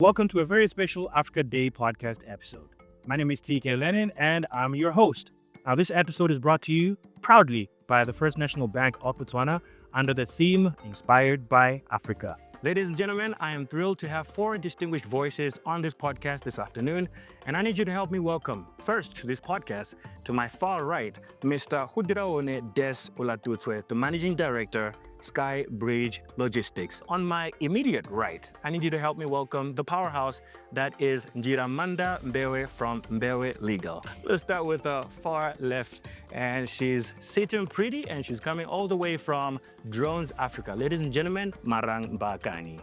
Welcome to a very special Africa Day podcast episode. My name is TK Lennon and I'm your host. Now, this episode is brought to you proudly by the First National Bank of Botswana under the theme Inspired by Africa. Ladies and gentlemen, I am thrilled to have four distinguished voices on this podcast this afternoon, and I need you to help me welcome first to this podcast, to my far right, Mr. Hudiraone Des Olatutswe, the Managing Director, Sky Bridge Logistics. On my immediate right, I need you to help me welcome the powerhouse that is Njiramanda Mbewe from Mbewe Legal. Let's start with the far left, and she's sitting pretty, and she's coming all the way from Drones Africa. Ladies and gentlemen, Marang Bakani.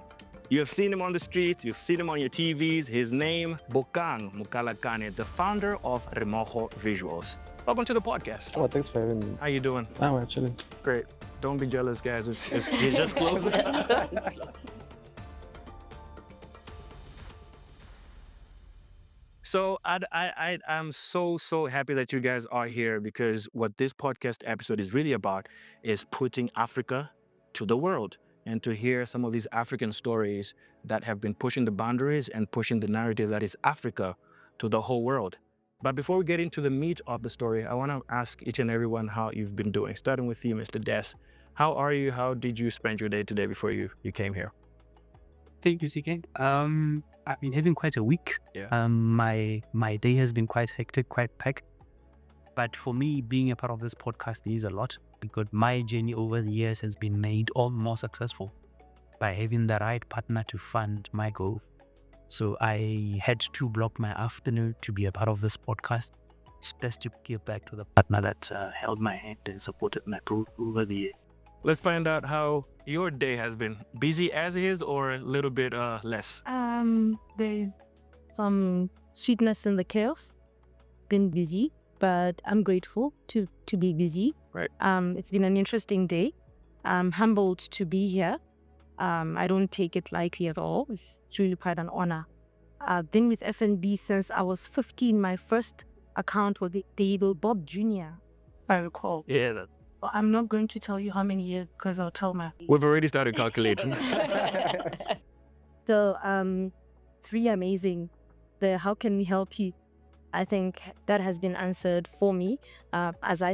You have seen him on the streets, you've seen him on your TVs. His name, Bokang Mukalakane, the founder of Remojo Visuals. Welcome to the podcast. Oh, thanks for having me. How you doing? I'm actually Great. Don't be jealous, guys. He's just close. So I'm so happy that you guys are here, because what this podcast episode is really about is putting Africa to the world, and to hear some of these African stories that have been pushing the boundaries and pushing the narrative that is Africa to the whole world. But before we get into the meat of the story, I want to ask each and everyone how you've been doing. Starting with you, Mr. Des. How are you? How did you spend your day today before you came here? Thank you, CK. I've been having quite a week. Yeah. My day has been quite hectic, quite packed. But for me, being a part of this podcast is a lot, because my journey over the years has been made all more successful by having the right partner to fund my goal. So I had to block my afternoon to be a part of this podcast. It's best to give back to the partner that held my hand and supported my growth over the years. Let's find out how your day has been. Busy as is, or a little bit less? There's some sweetness in the chaos. Been busy, but I'm grateful to be busy. Right. It's been an interesting day. I'm humbled to be here. I don't take it lightly at all. It's really quite an honor. I've been with FNB since I was 15. My first account was the Able Bob Jr., if I recall. Yeah, But I'm not going to tell you how many years, because I'll tell my... we've already started calculating. So it's really amazing. The how can we help you? I think that has been answered for me as I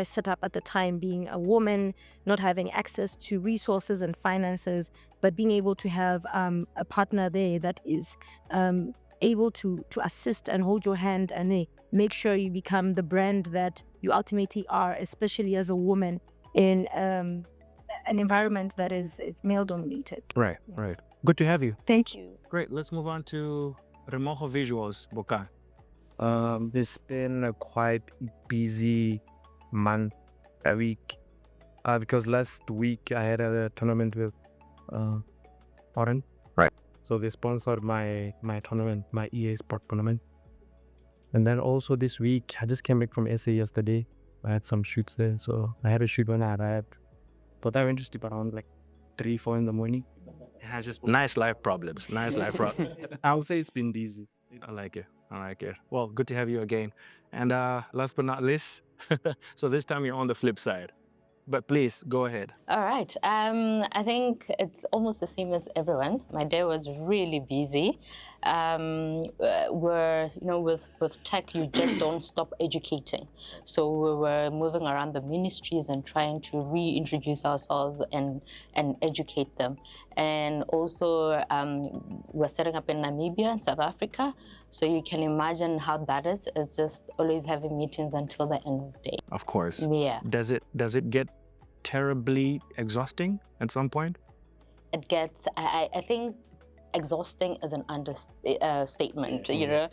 set up at the time, being a woman, not having access to resources and finances, but being able to have a partner there that is able to assist and hold your hand and make sure you become the brand that you ultimately are, especially as a woman in an environment that is male dominated. Right. Good to have you. Thank you. Great. Let's move on to Remojo Visuals, Bokang. It's been a quite busy month, a week, because last week I had a tournament with Oren. Right. So they sponsored my tournament, my EA Sport tournament. And then also this week, I just came back from SA yesterday. I had some shoots there, so I had a shoot when I arrived. But I went to sleep around like 3-4 in the morning. It has just nice life problems. I would say it's been busy. I like it. Well, good to have you again. And last but not least, so this time you're on the flip side. But please, go ahead. All right. I think it's almost the same as everyone. My day was really busy. With tech, you just don't stop educating. So we were moving around the ministries and trying to reintroduce ourselves and educate them. And also, we're setting up in Namibia and South Africa. So you can imagine how that is. It's just always having meetings until the end of the day. Of course. Yeah. Does it get terribly exhausting at some point? It gets, I think, exhausting is an understatement. You know,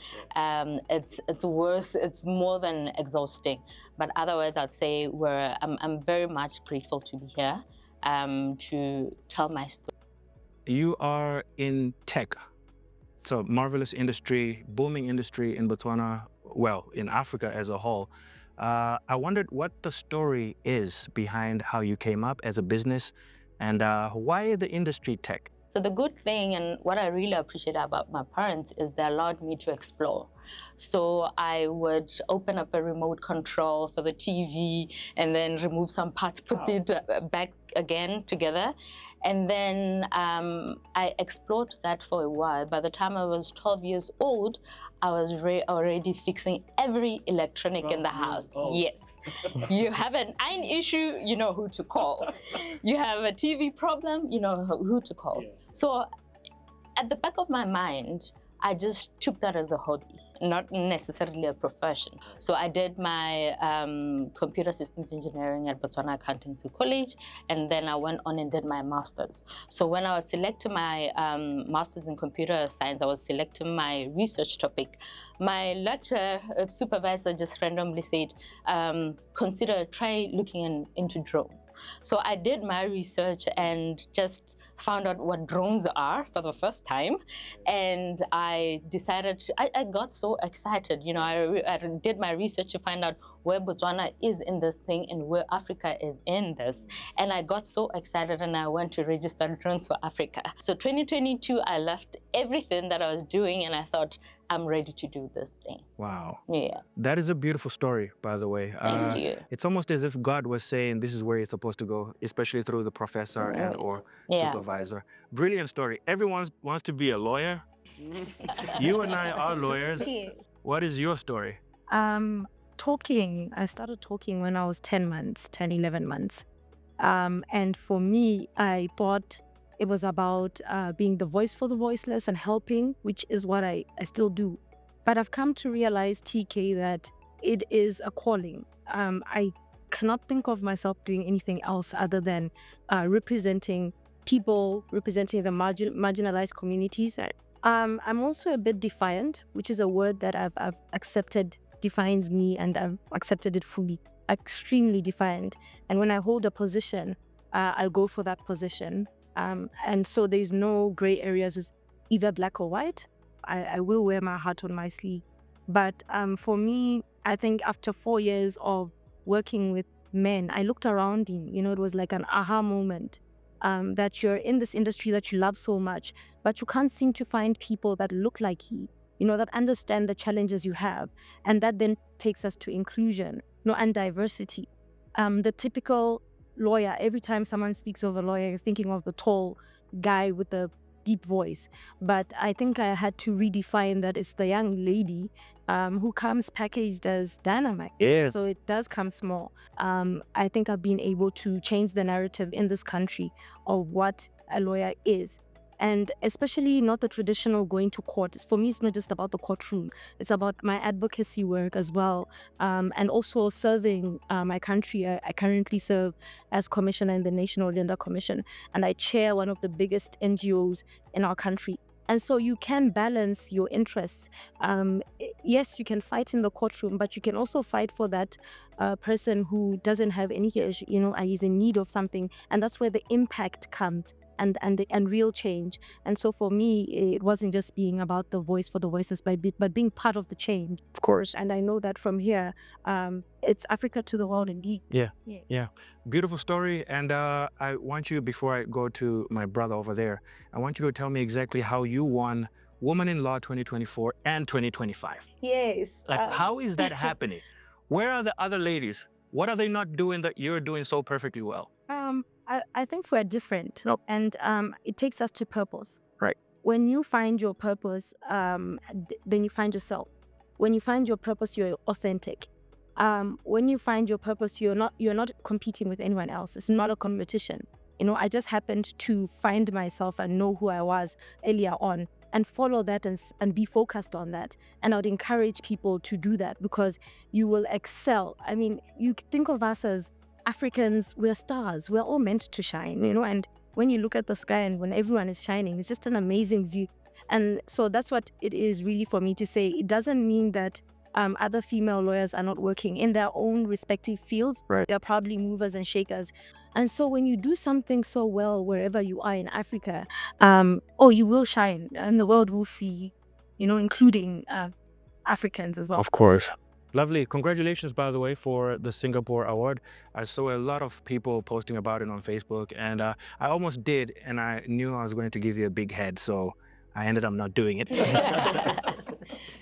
it's worse. It's more than exhausting. But otherwise, I'd say I'm very much grateful to be here to tell my story. You are in tech. So marvelous industry, booming industry in Botswana, well, in Africa as a whole. I wondered what the story is behind how you came up as a business, and why the industry tech? So the good thing and what I really appreciate about my parents is they allowed me to explore. So I would open up a remote control for the TV and then remove some parts, put it back again together. And then I explored that for a while. By the time I was 12 years old, I was already fixing every electronic in the house. Yes. You have an iron issue, you know who to call. You have a TV problem, you know who to call. So at the back of my mind, I just took that as a hobby, not necessarily a profession. So I did my computer systems engineering at Botswana Accountancy College, and then I went on and did my master's. So when I was selecting my master's in computer science, I was selecting my research topic. My lecture supervisor just randomly said, try looking into drones. So I did my research and just found out what drones are for the first time. And I decided, I got so excited, you know, I did my research to find out where Botswana is in this thing and where Africa is in this. And I got so excited and I went to register Drones for Africa. So 2022, I left everything that I was doing and I thought, I'm ready to do this thing. Wow. Yeah. That is a beautiful story, by the way. Thank you. It's almost as if God was saying this is where you're supposed to go, especially through the professor and or supervisor. Brilliant story. Everyone wants to be a lawyer. You and I are lawyers. What is your story? I started talking when I was 10, 11 months. And for me, I thought it was about being the voice for the voiceless and helping, which is what I still do. But I've come to realize, TK, that it is a calling. I cannot think of myself doing anything else other than representing people, representing the marginalized communities. I'm also a bit defiant, which is a word that I've accepted defines me, and I've accepted it fully. Extremely defiant. And when I hold a position, I go for that position. And so there's no gray areas, it's either black or white. I will wear my heart on my sleeve. But for me, I think after 4 years of working with men, I looked around him, you know, it was like an aha moment. That you're in this industry that you love so much, but you can't seem to find people that look like you, you know, that understand the challenges you have. And that then takes us to inclusion, and diversity. The typical lawyer, every time someone speaks of a lawyer, you're thinking of the tall guy with the deep voice. But I think I had to redefine that it's the young lady who comes packaged as dynamite. Yeah. So it does come small. I think I've been able to change the narrative in this country of what a lawyer is. And especially not the traditional going to court. For me, it's not just about the courtroom. It's about my advocacy work as well. And also serving my country. I currently serve as commissioner in the National Gender Commission. And I chair one of the biggest NGOs in our country. And so you can balance your interests. Yes, you can fight in the courtroom, but you can also fight for that person who doesn't have any, is in need of something. And that's where the impact comes. And real change. And so for me, it wasn't just being about the voice for the voices, but being part of the change, of course. And I know that from here, it's Africa to the world indeed. Yeah. Beautiful story. And I want you, before I go to my brother over there, I want you to tell me exactly how you won Woman in Law 2024 and 2025. Yes. Like, how is that happening? Where are the other ladies? What are they not doing that you're doing so perfectly well? I think we're different, and it takes us to purpose. Right. When you find your purpose, then you find yourself. When you find your purpose, you're authentic. When you find your purpose, you're not competing with anyone else. It's not a competition. I just happened to find myself and know who I was earlier on, and follow that and be focused on that. And I would encourage people to do that, because you will excel. I mean, you think of us as Africans, we're stars. We're all meant to shine, and when you look at the sky and when everyone is shining, it's just an amazing view. And so that's what it is really for me to say. It doesn't mean that other female lawyers are not working in their own respective fields. Right. They're probably movers and shakers. And so when you do something so well wherever you are in Africa, you will shine and the world will see, including Africans as well. Of course. Lovely. Congratulations, by the way, for the Singapore Award. I saw a lot of people posting about it on Facebook, and I almost did, and I knew I was going to give you a big head, so I ended up not doing it.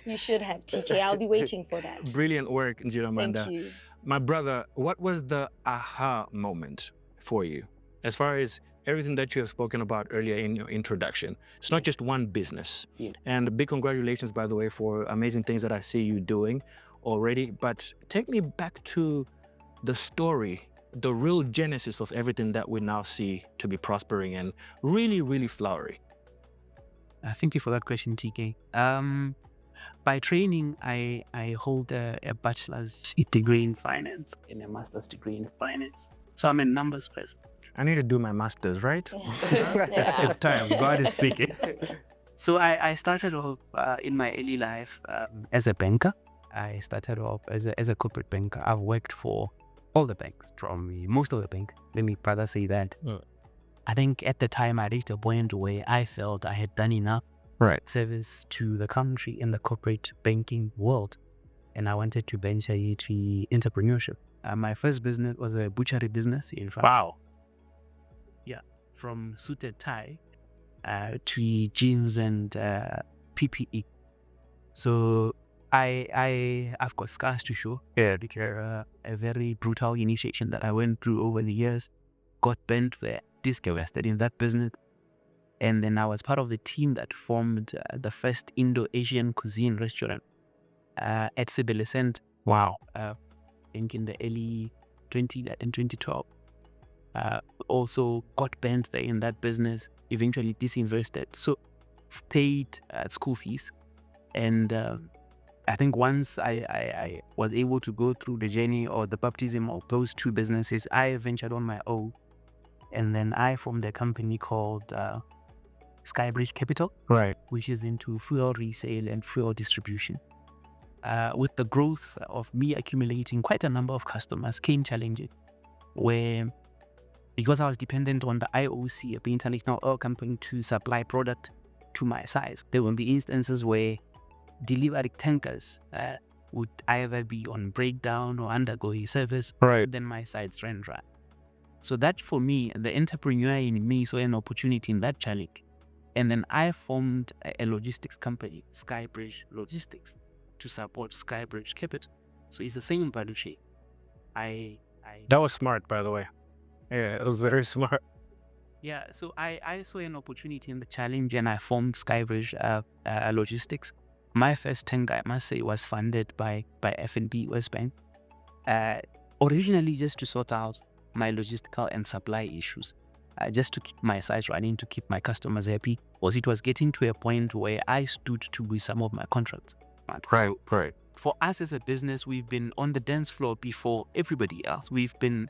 You should have, TK. I'll be waiting for that. Brilliant work, Njiramanda. Thank you. My brother, what was the aha moment for you? As far as everything that you have spoken about earlier in your introduction, it's not just one business. Yeah. And big congratulations, by the way, for amazing things that I see you doing already. But take me back to the story, the real genesis of everything that we now see to be prospering and really, really flowering. Thank you for that question, TK. By training, I hold a bachelor's degree in finance and a master's degree in finance. So I'm a numbers person. I need to do my master's, right? Yeah. It's time. God is speaking. So I started off in my early life as a banker. I started off as a corporate banker. I've worked for all the banks, most of the banks. Let me rather say that. I think at the time I reached a point where I felt I had done enough service to the country in the corporate banking world, and I wanted to venture into entrepreneurship. My first business was a butchery business. In fact, Wow. yeah, from suited tie to jeans and PPE. So I've got scars to show. Yeah, a very brutal initiation that I went through over the years. Got bent there, disgusted in that business. And then I was part of the team that formed the first Indo-Asian cuisine restaurant at Sibelescent. Wow. I think in the early 2012. Also got bent there in that business, eventually disinvested. So paid school fees. And I think once I was able to go through the journey or the baptism of those two businesses, I ventured on my own. And then I formed a company called Skybridge Capital, Right. which is into fuel resale and fuel distribution. With the growth of me accumulating quite a number of customers came challenges where, because I was dependent on the IOC, the International Oil Company, to supply product to my sites, there will be instances where delivery tankers would either be on breakdown or undergo a service, Right. then my sites ran dry. So that, for me, the entrepreneur in me saw an opportunity in that challenge. And then I formed a logistics company, Skybridge Logistics, to support Skybridge Capital. So it's the same value chain. That was smart, by the way. Yeah, it was very smart. Yeah, so I saw an opportunity in the challenge and I formed Skybridge Logistics. My first tanker, I must say, was funded by FNB West Bank. Originally just to sort out my logistical and supply issues. Just to keep my sites running, to keep my customers happy, was it was getting to a point where I stood to with some of my contracts. Right. For us as a business, we've been on the dance floor before everybody else. We've been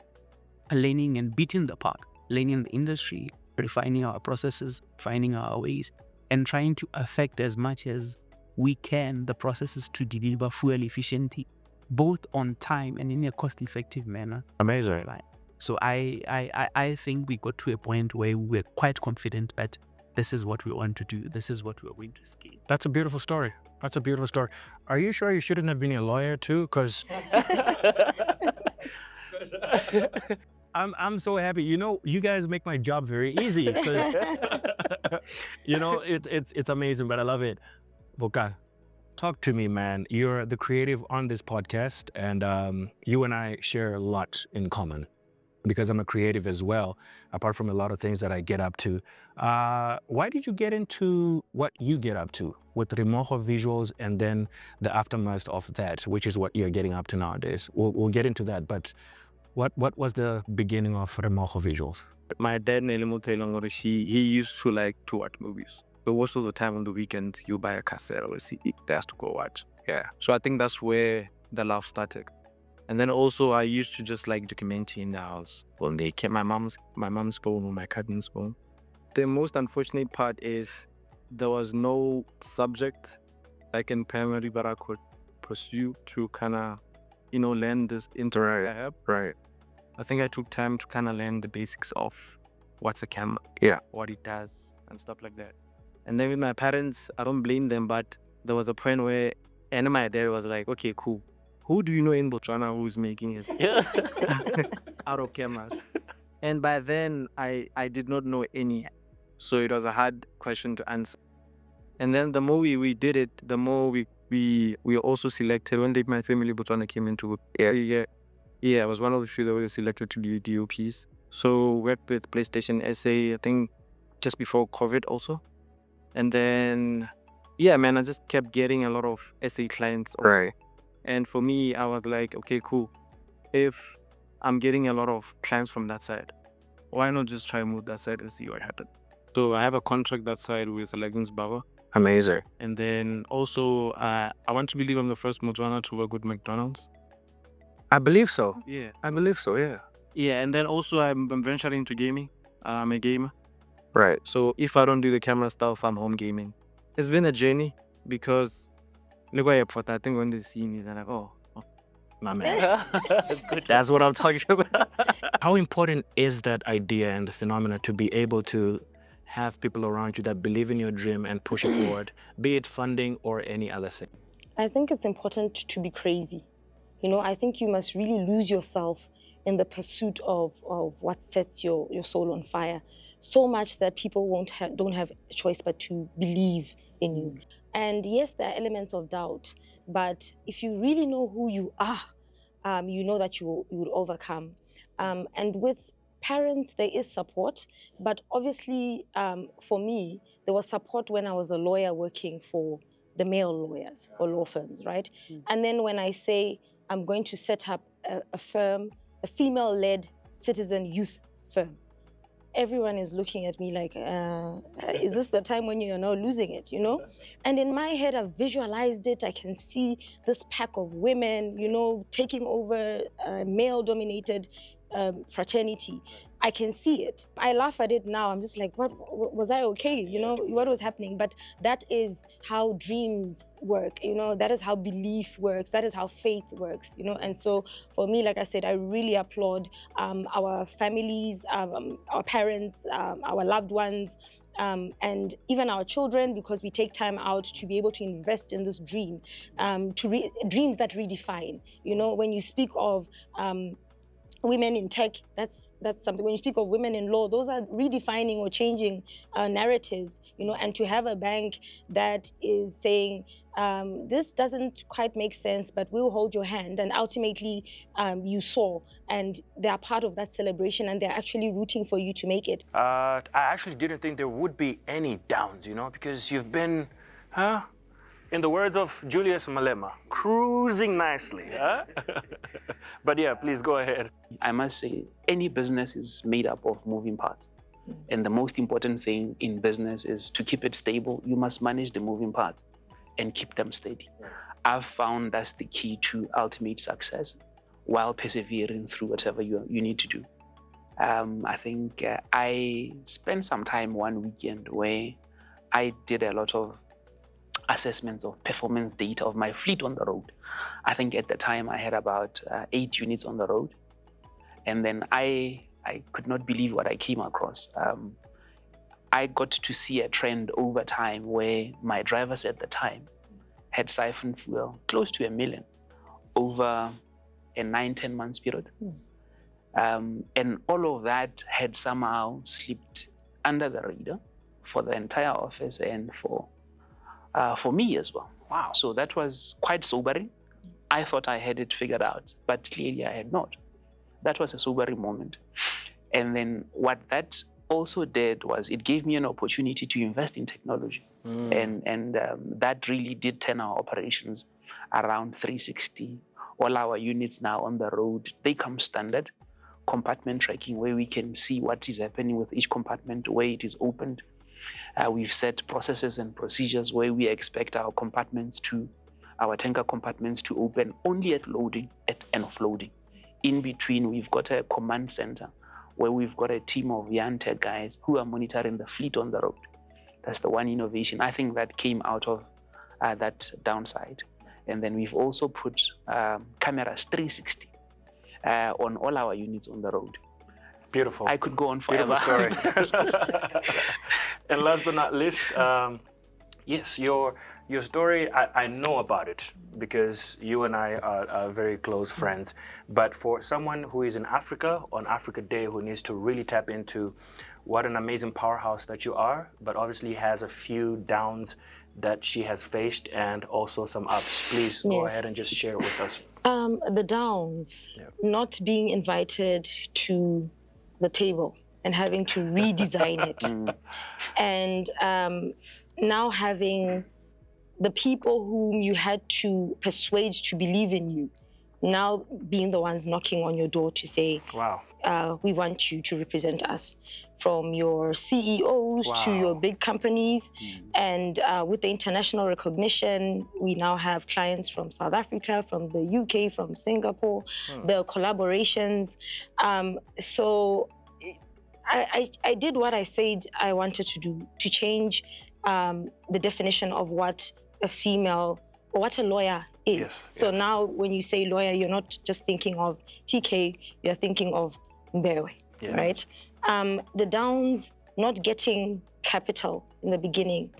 learning and beating the park, learning the industry, refining our processes, finding our ways, and trying to affect as much as we can the processes to deliver fuel efficiently, both on time and in a cost-effective manner. Amazing. Right. So I think we got to a point where we were quite confident that this is what we want to do. This is what we're going to scale. That's a beautiful story. That's a beautiful story. Are you sure you shouldn't have been a lawyer too? Because I'm so happy. You know, you guys make my job very easy. Because you know, it's amazing, but I love it. Boka, talk to me, man. You're the creative on this podcast, and you and I share a lot in common. Because I'm a creative as well, apart from a lot of things that I get up to. Why did you get into what you get up to with Remojo Visuals and then the aftermath of that, which is what you're getting up to nowadays? We'll get into that, but what was the beginning of Remojo Visuals? My dad, he used to like to watch movies. But most of the time on the weekends, you buy a cassette or a CD that's to go watch. Yeah. So I think that's where the love started. And then also I used to just like documenting in the house. When they kept my mom's phone or my cousin's phone. The most unfortunate part is there was no subject like in primary that I could pursue to kind of, learn this interact. Right. I think I took time to kind of learn the basics of what's a camera, what it does and stuff like that. And then with my parents, I don't blame them, but there was a point where, and my dad was like, okay, cool. Who do you know in Botswana who's making his out of cameras? And by then, I did not know any. So it was a hard question to answer. And then the more we did it, the more we were also selected. One day my family Botswana came into yeah, I was one of the few that were selected to be DOPs. So worked with PlayStation SA, I think just before COVID also. And then yeah, man, I just kept getting a lot of SA clients. Right. And for me, I was like, okay, cool. If I'm getting a lot of clients from that side, why not just try and move that side and see what happens? So I have a contract that side with the Leggings Baba. Amazing. And then also, I want to believe I'm the first Botswana to work with McDonald's. I believe so. Yeah. I believe so, yeah. Yeah, and then also I'm venturing into gaming. I'm a gamer. Right. So if I don't do the camera stuff, I'm home gaming. It's been a journey because look why I think when they see me, they're like, oh my man. That's what I'm talking about. How important is that idea and the phenomena to be able to have people around you that believe in your dream and push it forward, be it funding or any other thing? I think it's important to be crazy. You know, I think you must really lose yourself in the pursuit of what sets your soul on fire. So much that people don't have a choice but to believe in you. And yes, there are elements of doubt, but if you really know who you are, you know that you will overcome. And with parents, there is support, but obviously for me, there was support when I was a lawyer working for the male lawyers or law firms, right? And then when I say I'm going to set up a firm, a female-led citizen youth firm, everyone is looking at me like, is this the time when you're now losing it, you know? And in my head, I've visualized it. I can see this pack of women, you know, taking over a male-dominated fraternity. I can see it. I laugh at it now. I'm just like, what was I okay? You know, what was happening? But that is how dreams work. You know, that is how belief works. That is how faith works. You know, and so for me, like I said, I really applaud our families, our parents, our loved ones, and even our children, because we take time out to be able to invest in this dream, dreams that redefine. You know, when you speak of women in tech, that's something. When you speak of women in law, those are redefining or changing narratives, you know, and to have a bank that is saying, this doesn't quite make sense, but we'll hold your hand. And ultimately, you saw, and they are part of that celebration, and they're actually rooting for you to make it. I actually didn't think there would be any downs, you know, because you've been, in the words of Julius Malema, cruising nicely. But yeah, please go ahead. I must say, any business is made up of moving parts. And the most important thing in business is to keep it stable. You must manage the moving parts and keep them steady. I've found that's the key to ultimate success while persevering through whatever you need to do. I think I spent some time one weekend where I did a lot of assessments of performance data of my fleet on the road. I think at the time I had about 8 units on the road. And then I could not believe what I came across. I got to see a trend over time where my drivers at the time had siphoned fuel close to 1 million over a 9-10 months period. And all of that had somehow slipped under the radar for the entire office and for me as well. Wow. So that was quite sobering. I thought I had it figured out, but clearly I had not. That was a sobering moment. And then what that also did was it gave me an opportunity to invest in technology. And that really did turn our operations around 360. All our units now on the road, they come standard. Compartment tracking, where we can see what is happening with each compartment, where it is opened. We've set processes and procedures where we expect our tanker compartments to open only at loading and offloading. In between, we've got a command center where we've got a team of young tech guys who are monitoring the fleet on the road. That's the one innovation I think that came out of that downside. And then we've also put cameras 360 on all our units on the road. Beautiful. I could go on forever. Beautiful story. And last but not least, yes, your story, I know about it because you and I are very close friends. But for someone who is in Africa on Africa Day who needs to really tap into what an amazing powerhouse that you are, but obviously has a few downs that she has faced and also some ups. Please go Yes. ahead and just share it with us. The downs, not being invited to the table and having to redesign it. And now having the people whom you had to persuade to believe in you, now being the ones knocking on your door to say, Wow. we want you to represent us, from your CEOs to your big companies. And with the international recognition, we now have clients from South Africa, from the UK, from Singapore, the collaborations. So I did what I said I wanted to do, to change the definition of what a female or what a lawyer is. Yes, So yes. now when you say lawyer, you're not just thinking of TK, you're thinking of Mbewe, Yes. right? The downs, not getting capital in the beginning.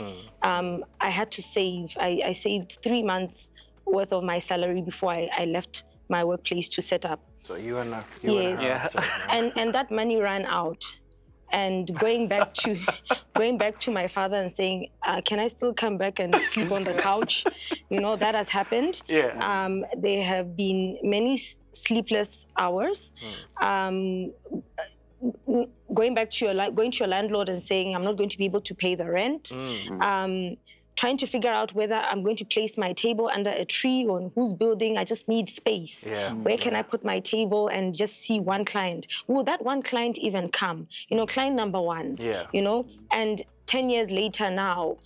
I had to save. I saved 3 months worth of my salary before I left my workplace to set up. So you and her. Yes. And that money ran out. And going back to my father and saying, can I still come back and sleep on the couch? You know, that has happened. Yeah. There have been many sleepless hours. Going to your landlord and saying, I'm not going to be able to pay the rent. Trying to figure out whether I'm going to place my table under a tree or in whose building. I just need space. Yeah. Where can I put my table and just see one client? Will that one client even come? You know, client number one. Yeah. You know, and 10 years later now,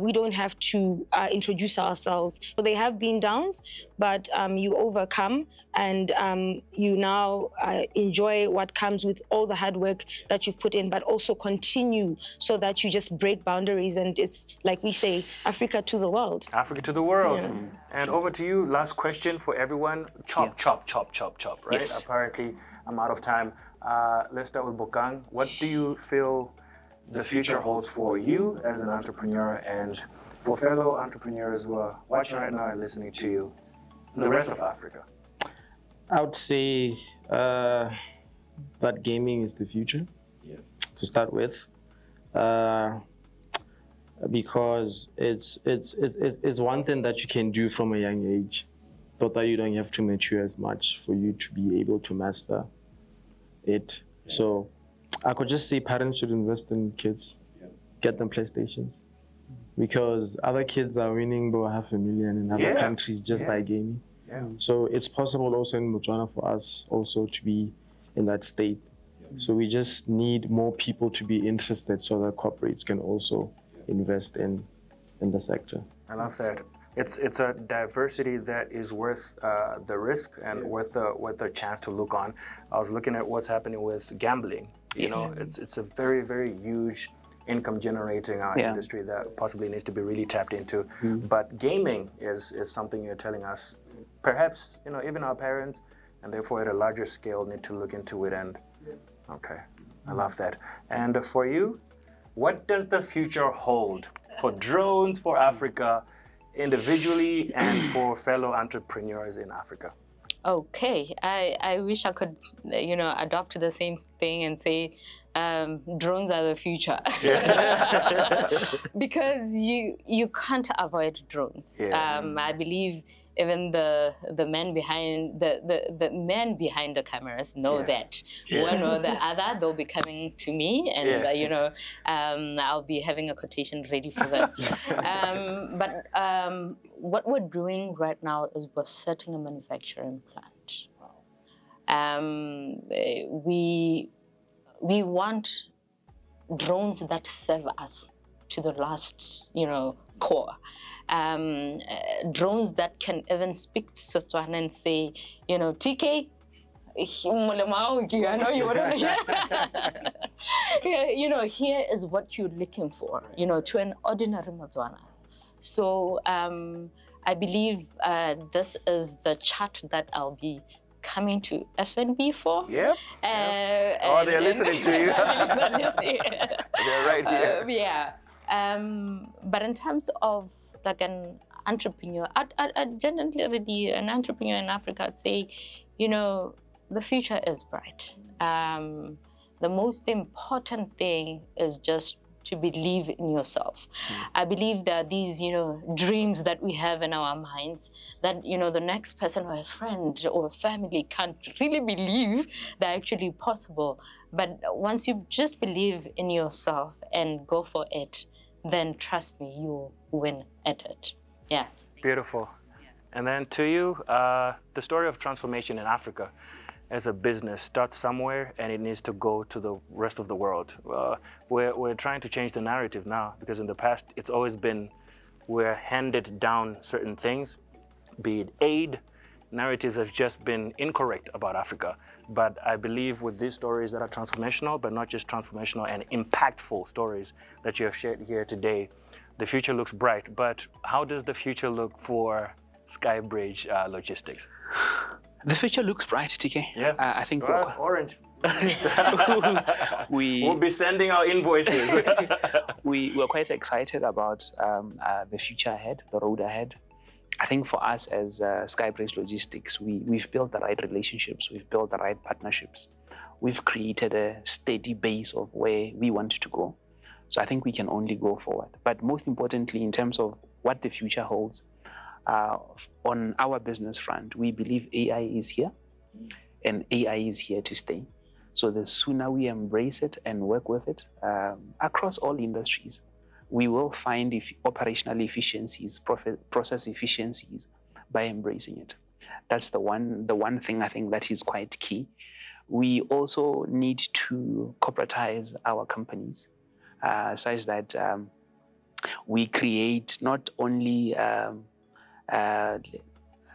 we don't have to introduce ourselves. So they have been downs, but you overcome and you now enjoy what comes with all the hard work that you've put in, but also continue so that you just break boundaries. And it's like we say, Africa to the world. Africa to the world. Yeah. And over to you. Last question for everyone. Chop, right? Yes. Apparently, I'm out of time. Let's start with Bokang. What do you feel the future holds for you as an entrepreneur and for fellow entrepreneurs who are watching right now and listening to you in the rest of Africa? I would say that gaming is the future, to start with, because it's one thing that you can do from a young age, but that you don't have to mature as much for you to be able to master it. So I could just say parents should invest in kids, get them PlayStations, because other kids are winning about $500,000 in other countries just by gaming. So it's possible also in Botswana for us also to be in that state. So we just need more people to be interested so that corporates can also invest in the sector. I love that. It's a diversity that is worth the risk and worth the chance to look on. I was looking at what's happening with gambling. You know, it's a very, very huge income generating industry that possibly needs to be really tapped into. But gaming is something you're telling us, perhaps, you know, even our parents, and therefore at a larger scale need to look into it. And okay, I love that. And for you, what does the future hold for drones for Africa individually and for fellow entrepreneurs in Africa? Okay, I wish I could, you know, adopt the same thing and say drones are the future. Because you can't avoid drones. I believe even the men behind the cameras know that one or the other they'll be coming to me, and you know, I'll be having a quotation ready for them. But what we're doing right now is we're setting a manufacturing plant. We want drones that serve us to the last, you know, core. Drones that can even speak to Setswana and say, you know, TK, I know you wouldn't. You know, here is what you're looking for, you know, to an ordinary Botswana. So I believe this is the chart that I'll be coming to FNB for. Oh, they're listening to you. They're right here. But in terms of like an entrepreneur, I generally already an entrepreneur in Africa, I'd say, you know, the future is bright. the most important thing is just to believe in yourself. I believe that these, dreams that we have in our minds, that, the next person or a friend or a family can't really believe they're actually possible. But once you just believe in yourself and go for it, then trust me, you'll win at it. Yeah. Beautiful. And then to you, the story of transformation in Africa as a business starts somewhere and it needs to go to the rest of the world. We're trying to change the narrative now, because in the past it's always been we're handed down certain things, be it aid. Narratives have just been incorrect about Africa. But I believe with these stories that are transformational, but not just transformational and impactful stories that you have shared here today, the future looks bright. But how does the future look for Skybridge Logistics? The future looks bright, TK. Yeah. I think orange. we'll be sending our invoices. we're quite excited about the future ahead, the road ahead. I think for us as Skybridge Logistics, we've built the right relationships, we've built the right partnerships, we've created a steady base of where we want to go. So I think we can only go forward. But most importantly, in terms of what the future holds, on our business front, we believe AI is here, and AI is here to stay. So the sooner we embrace it and work with it across all industries, we will find operational efficiencies, process efficiencies by embracing it. That's the one thing I think that is quite key. We also need to corporatize our companies such that we create not only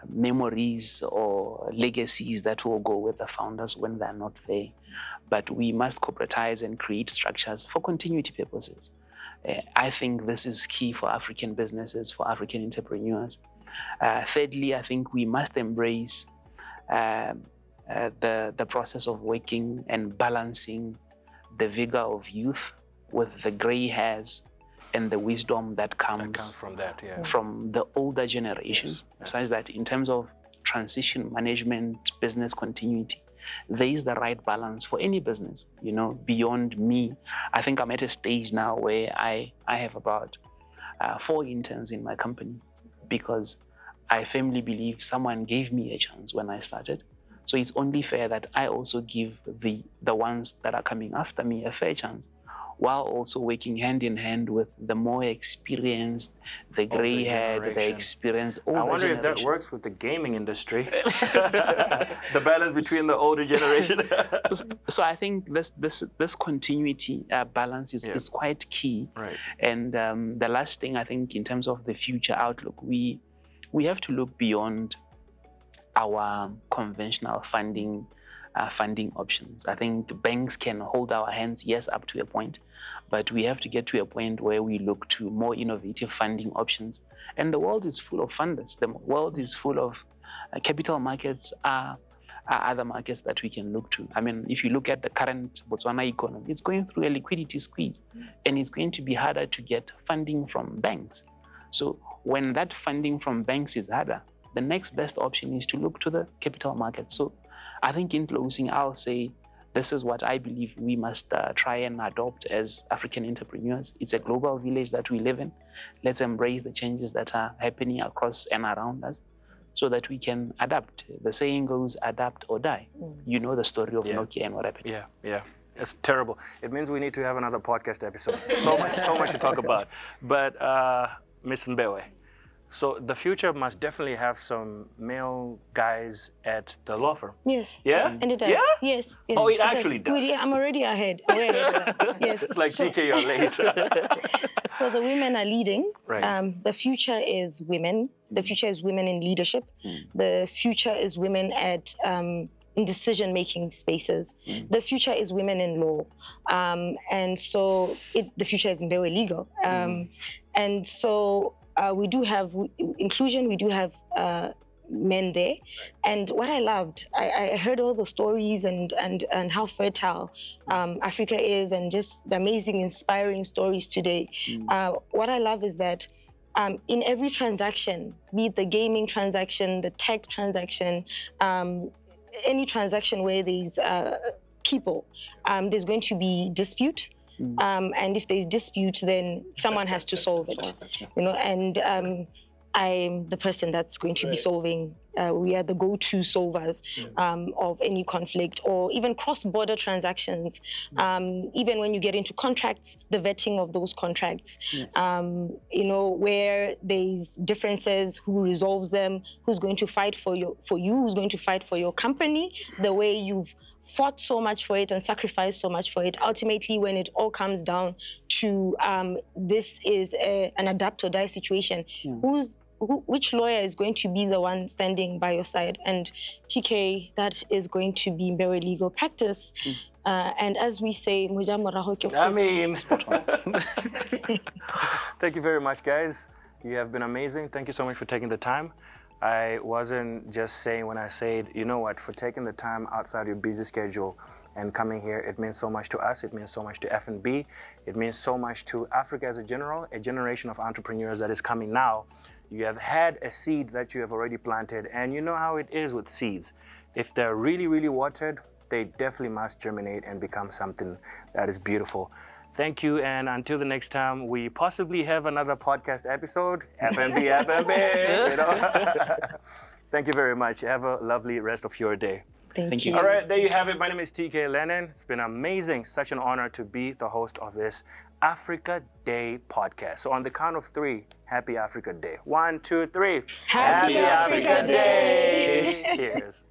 memories or legacies that will go with the founders when they're not there, but we must corporatize and create structures for continuity purposes. I think this is key for African businesses, for African entrepreneurs. Thirdly, I think we must embrace the process of working and balancing the vigor of youth with the gray hairs and the wisdom that comes from that, yeah. From the older generation, Yes. such that in terms of transition management, business continuity, there is the right balance for any business. Beyond me, I think I'm at a stage now where I have about 4 interns in my company, because I firmly believe someone gave me a chance when I started. So it's only fair that I also give the ones that are coming after me a fair chance, while also working hand in hand with the more experienced, the gray-haired, the experienced older I wonder generation. if that works with the gaming industry. The balance between the older generation. So I think this continuity balance is quite key. Right. And the last thing, I think, in terms of the future outlook, we have to look beyond our conventional funding options. I think banks can hold our hands, yes, up to a point, but we have to get to a point where we look to more innovative funding options. And the world is full of funders. The world is full of capital markets are other markets that we can look to. I mean, if you look at the current Botswana economy, it's going through a liquidity squeeze, and it's going to be harder to get funding from banks. So when that funding from banks is harder, the next best option is to look to the capital market. So I think in closing, I'll say this is what I believe we must try and adopt as African entrepreneurs. It's a global village that we live in. Let's embrace the changes that are happening across and around us so that we can adapt. The saying goes, adapt or die. You know the story of Nokia and what happened. Yeah. It's terrible. It means we need to have another podcast episode. So much to talk about. But Ms. Mbewe, so the future must definitely have some male guys at the law firm. Yes. Yeah? And it does. Yeah? Yes. Oh, it actually does. Really, I'm already ahead. Way ahead. Yes. It's like TK, you're late. So the women are leading. Right. The future is women. The future is women in leadership. The future is women at in decision-making spaces. The future is women in law. And so the future is Mbewe legal. And so we do have inclusion, we do have men there. And what I loved, I heard all the stories and how fertile Africa is, and just the amazing, inspiring stories today. What I love is that in every transaction, be it the gaming transaction, the tech transaction, any transaction where there's people, there's going to be dispute. And if there's dispute, then someone has to solve it, and I'm the person that's going to be solving. We are the go-to solvers of any conflict or even cross-border transactions. Even when you get into contracts, the vetting of those contracts, where there's differences, who resolves them, who's going to fight for you, who's going to fight for your company, the way you've fought so much for it and sacrificed so much for it. Ultimately, when it all comes down to this is an adapt or die situation, which lawyer is going to be the one standing by your side? And TK, that is going to be very legal practice. And as we say, Thank you very much, guys. You have been amazing. Thank you so much for taking the time. I wasn't just saying when I said, you know what, for taking the time outside your busy schedule and coming here, it means so much to us. It means so much to F&B. It means so much to Africa as a generation of entrepreneurs that is coming now. You have had a seed that you have already planted, and you know how it is with seeds. If they're really, really watered, they definitely must germinate and become something that is beautiful. Thank you, and until the next time we possibly have another podcast episode, FMB, Thank you very much. Have a lovely rest of your day. Thank you. All right, there you have it. My name is TK Lennon. It's been amazing, such an honor to be the host of this Africa Day podcast. So on the count of 3, Happy Africa Day. 1, 2, 3. Happy Africa Day. Cheers.